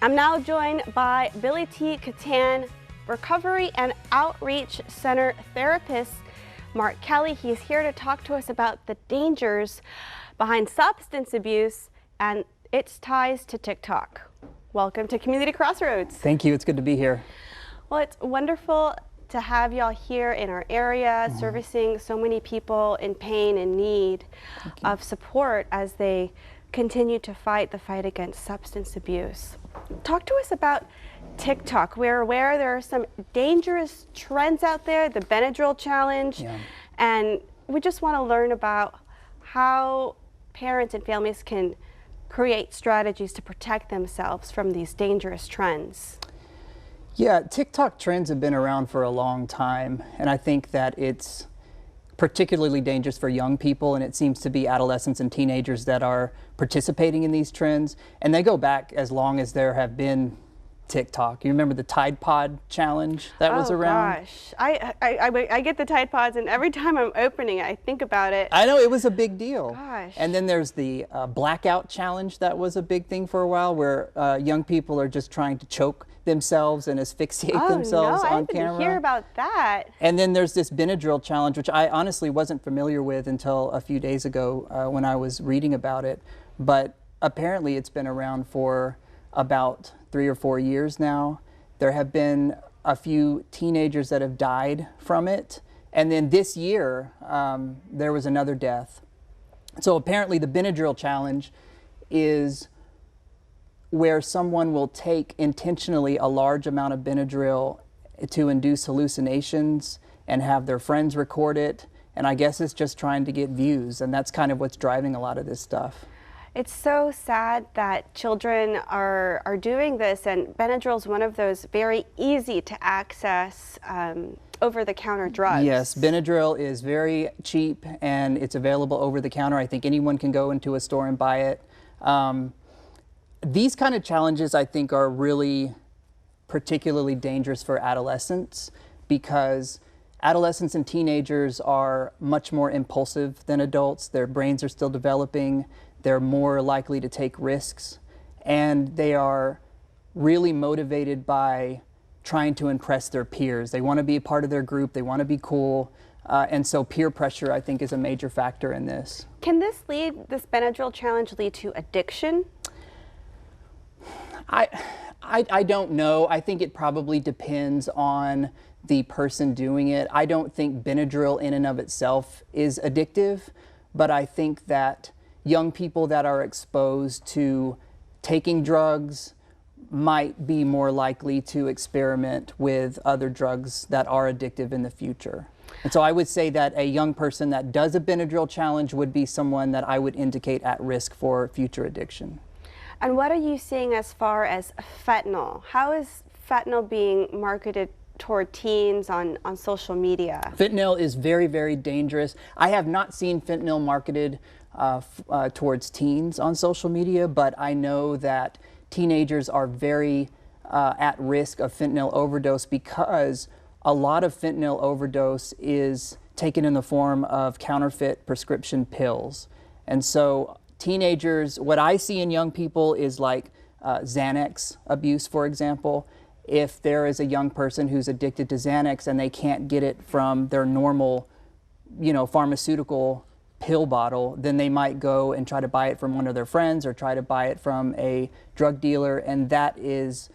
I'm now joined by Billy T. Catan, Recovery and Outreach Center therapist, Mark Kelly. He's here to talk to us about the dangers behind substance abuse and its ties to TikTok. Welcome to Community Crossroads. Thank you. It's good to be here. Well, it's wonderful to have y'all here in our area, servicing so many people in pain and need of support as they continue to fight the fight against substance abuse. Talk to us about TikTok. We're aware there are some dangerous trends out there, the Benadryl challenge, and we just want to learn about how parents and families can create strategies to protect themselves from these dangerous trends. Yeah, TikTok trends have been around for a long time, and I think that it's particularly dangerous for young people, and it seems to be adolescents and teenagers that are participating in these trends, and they go back as long as there have been TikTok. You remember the Tide Pod challenge that was around? Oh gosh, I get the Tide Pods, and every time I'm opening it, I think about it. I know, it was a big deal. Gosh. And then there's the blackout challenge that was a big thing for a while, where young people are just trying to choke themselves and asphyxiate themselves on camera. I didn't hear about that. And then there's this Benadryl challenge, which I honestly wasn't familiar with until a few days ago when I was reading about it. But apparently it's been around for about 3 or 4 years now. There have been a few teenagers that have died from it. And then this year, there was another death. So apparently the Benadryl challenge is where someone will take intentionally a large amount of Benadryl to induce hallucinations and have their friends record it. And I guess it's just trying to get views. And that's kind of what's driving a lot of this stuff. It's so sad that children are doing this, and Benadryl is one of those very easy to access over-the-counter drugs. Yes, Benadryl is very cheap and it's available over the counter. I think anyone can go into a store and buy it. These kind of challenges, I think, are really particularly dangerous for adolescents, because adolescents and teenagers are much more impulsive than adults. Their brains are still developing. They're more likely to take risks, and they are really motivated by trying to impress their peers. They want to be a part of their group. They want to be cool. And so peer pressure, I think, is a major factor in this. Can this Benadryl challenge lead to addiction? I don't know. I think it probably depends on the person doing it. I don't think Benadryl in and of itself is addictive, but I think that young people that are exposed to taking drugs might be more likely to experiment with other drugs that are addictive in the future. And so I would say that a young person that does a Benadryl challenge would be someone that I would indicate at risk for future addiction. And what are you seeing as far as fentanyl? How is fentanyl being marketed toward teens on social media? Fentanyl is very, very dangerous. I have not seen fentanyl marketed towards teens on social media, but I know that teenagers are very at risk of fentanyl overdose, because a lot of fentanyl overdose is taken in the form of counterfeit prescription pills. And so teenagers, what I see in young people is like Xanax abuse, for example. If there is a young person who's addicted to Xanax and they can't get it from their normal, pharmaceutical pill bottle, then they might go and try to buy it from one of their friends or try to buy it from a drug dealer, and that is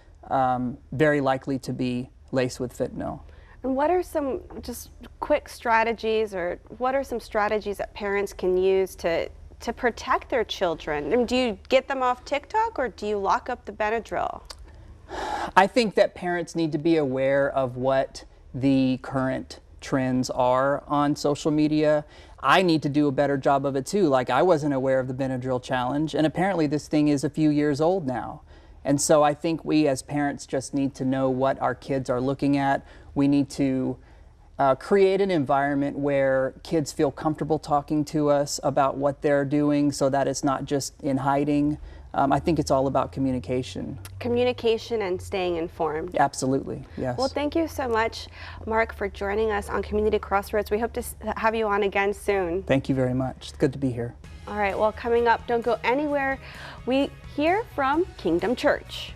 very likely to be laced with fentanyl. And what are some just quick strategies, or what are some strategies that parents can use to protect their children? I mean, do you get them off TikTok, or do you lock up the Benadryl? I think that parents need to be aware of what the current trends are on social media. I need to do a better job of it too. Like, I wasn't aware of the Benadryl challenge, and apparently this thing is a few years old now. And so I think we as parents just need to know what our kids are looking at. We need to create an environment where kids feel comfortable talking to us about what they're doing, so that it's not just in hiding. I think it's all about communication. Communication and staying informed. Absolutely, yes. Well, thank you so much, Mark, for joining us on Community Crossroads. We hope to have you on again soon. Thank you very much. It's good to be here. All right, well, coming up, don't go anywhere. We hear from Kingdom Church.